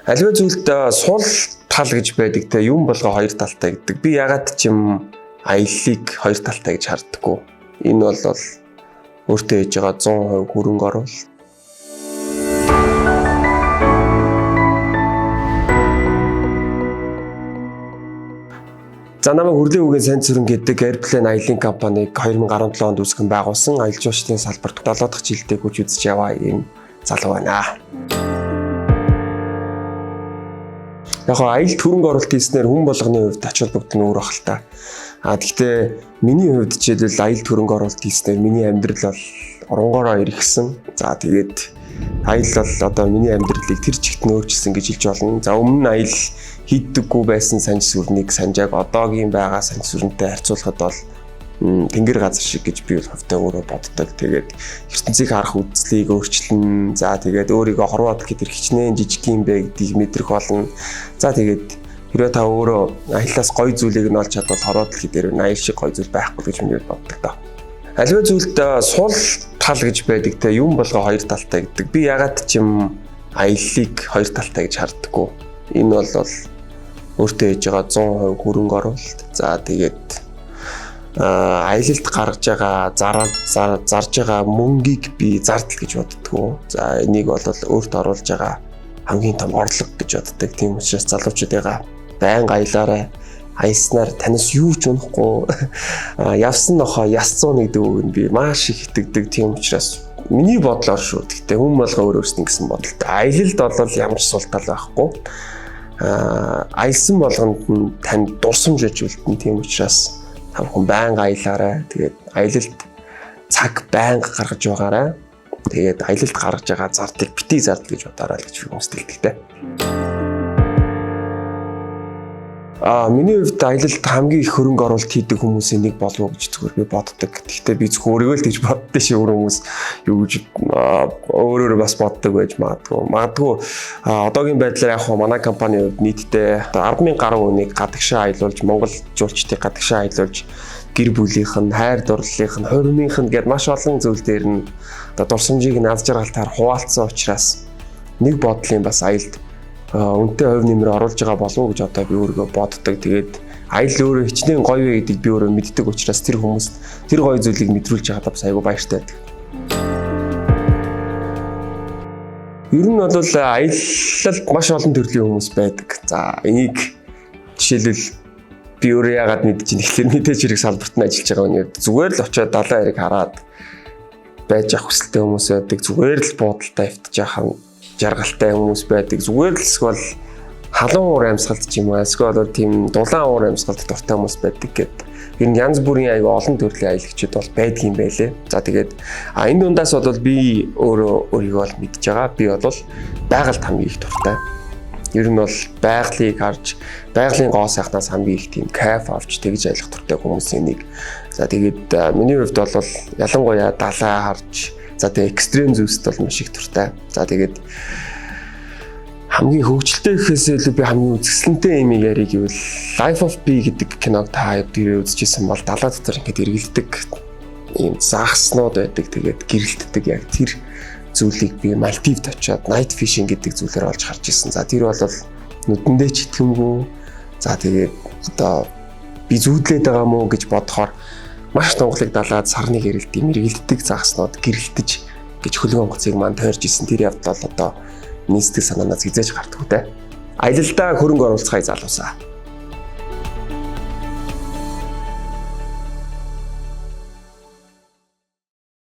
Аливаа зүйлд сул тал гэж байдаг те юм болго хоёр талтай гэдэг. Би ягаад ч юм аяллыг хоёр талтай гэж харддаггүй. Энэ бол өөртөө хийж байгаа 100% хөрөнгө оруулалт. За намайг Хүрлээ үгийн сайн цэрэн гэдэг Airplane аялын компаниг 2017 онд үүсгэн байгуулсан аялал жуулчлалын салбарт 7 дахь жилдээ хүч үзэж яваа юм залуу байна. Яг аялалд хөрөнгө оруулалт хийснээр хүн болгоны хувьд ач холбогдол нь өөр ах л та. Гэхдээ миний хувьд жишээлбэл аялалд хөрөнгө оруулалт хийснээр миний амьдрал бол оронгороо иргэсэн. За тэгээд аялал бол одоо миний амьдралыг тэр чигт нь өөрчилсөн гэж хэлж болно. За өмнө нь аялал хийдэггүй байсан санж сүрнийг санжааг одоогийн байгаа санж сүрэнтэй харьцуулахад бол тэнгэр газар шиг гэж би хувьдаа өөрөө боддог. Тэгээд ертөнцийг харах үзлийг өөрчлөн. За тэгээд өөрийгөө хорвоод гэхээр хичнээн жижиг юм бэ гэдгийг мэдрэх болно. За тэгээд хэрвээ та өөрөө аяллаас гоё зүйлийг нь олж чадвал хорвоод гэхээр аял шиг гоё зүйл байхгүй гэж миний боддог та. Аливаа зүйлд сул тал гэж байдаг те юм болго хоёр талтай гэдэг. Би ягаад ч юм аяллыг хоёр талтай гэж харддаггүй. Энэ бол өөртөө хийж байгаа 100% хөрөнгө оруулалт. За тэгээд аялалд гаргаж байгаа зарж байгаа мөнгийг би зардал гэж боддгоо. За энийг бол өөртөө оруулж байгаа хамгийн том орлого гэж боддог. Тийм учраас залуучуудаа байнга аялаарай. Аялснаар танаас юу ч унахгүй. Явсан нохоо ясцуу гэдэг үг нь би маш их итгэдэг. Тийм учраас миний бодлоор шүү. Гэхдээ хүн болго өөрөөс нь гэсэн бодолтой. Аялалд бол ямар ч сул тал байхгүй. Аялсан болгонд нь танд дурсамж өгүүлтэн. Тийм учраас та бүхэн байнга аялаарай. Тэгээд аялалд цаг байнга гаргаж байгаарай. Тэгээд аялалд гаргаж байгаа зардыг битгий зардал гэж бодоорой гэж хүмүүстэлдэгтэй. Миний хувьд аялалд хамгийн их хөрөнгө оруулалт хийдэг хүмүүсийн нэг болов уу гэж зүгээр би боддог. Гэхдээ би зөвхөн өөрийгөө л гэж боддоо шээ өөр хүмүүс юу гэж өөрөөр бас боддог байж магадгүй. Магадгүй одоогийн байдлаар яг манай компани хувьд нийтдээ 10,000 гаруй хүнийг гадагшаа аялуулж, Монгол жуулчдыг гадагшаа аялуулж, гэр бүлийнх нь, хайр дурлалынх нь, хувирмынх нь гээд маш олон зүйл дээр нь дурсамжийг нь аз жаргалтаар хуваалцсан учраас нэг бодлын бас аялалд үнэтэй хувь нэмэр оруулж байгаа болов уу гэж одоо би өөрийгөө боддог. Тэгээд аялал өөрөө хичнээн гоё вэ гэдгийг би өөрөө мэддэг учраас тэр хүмүүст тэр гоё зүйлийг мэдрүүлж байгаадаа бас айгүй баяртай байдаг. Ер нь бол аялалд маш олон төрлийн хүмүүс байдаг. За энийг жишээлбэл би өөрөө яагаад мэдэж байна гэхэлэр мэдээж хэрэг салбарт нь ажиллаж байгаа хүний зүгээр л очиод далайн хэрэг хараад байж ах хүсэлтэй хүмүүс байдаг. Зүгээр л буудалтай хөвтж яхаа жаргалтай хүмүүс байдаг. Зүгээр л эсвэл халуун уур амьсгалт ч юм уу, эсвэл тийм дулаан уур амьсгалт дуртай хүмүүс байдаг гэдэг. Ер нь янз бүрийн аяга олон төрлийн аялагчид бол байдаг юм байлээ. За тэгээд энэ дундаас бол би өөрийгөө бол мэдж байгаа. Би бол байгальд хамгийн их дуртай. Ер нь бол байгалыг харж, байгалийн гоо сайхнаас хамгийн их тийм кайф авч тэгж аялах дуртай хүмүүсийн нэг. За тэгээд миний хувьд бол ялангуяа далаа харж, за тэгээд экстрем зүйлсд бол маш их дуртай. За тэгээд хамгийн хөгжилтэй гэхээс илүү би хамгийн үзэсгэлэнтэй юм яриг гэвэл Life of Pi гэдэг киног та бүгд үзчихсэн бол далаа дотор ингээд эргэлдэг ийм загснууд байдаг. Тэгээд гэрэлтдэг яг тэр зүйлийг би Мальдивд очиод night fishing гэдэг зүйлээр олж харж ирсэн. За тэр бол нүдэндээ ч итгэмгүй. За тэгээд одоо би зүүдлээд байгаа мó гэж бодохоор маш тунгалаг далаад сарны гэрэлт юм эргэлддэг загснууд гэрэлтэж гэж хөлөг онгоцыг маань тойрж исэн. Тэр явдал одоо нийсдэг санаанаас хизээж гардаггүй те. Аялалдаа хөрөнгө оруулцгаая залуусаа.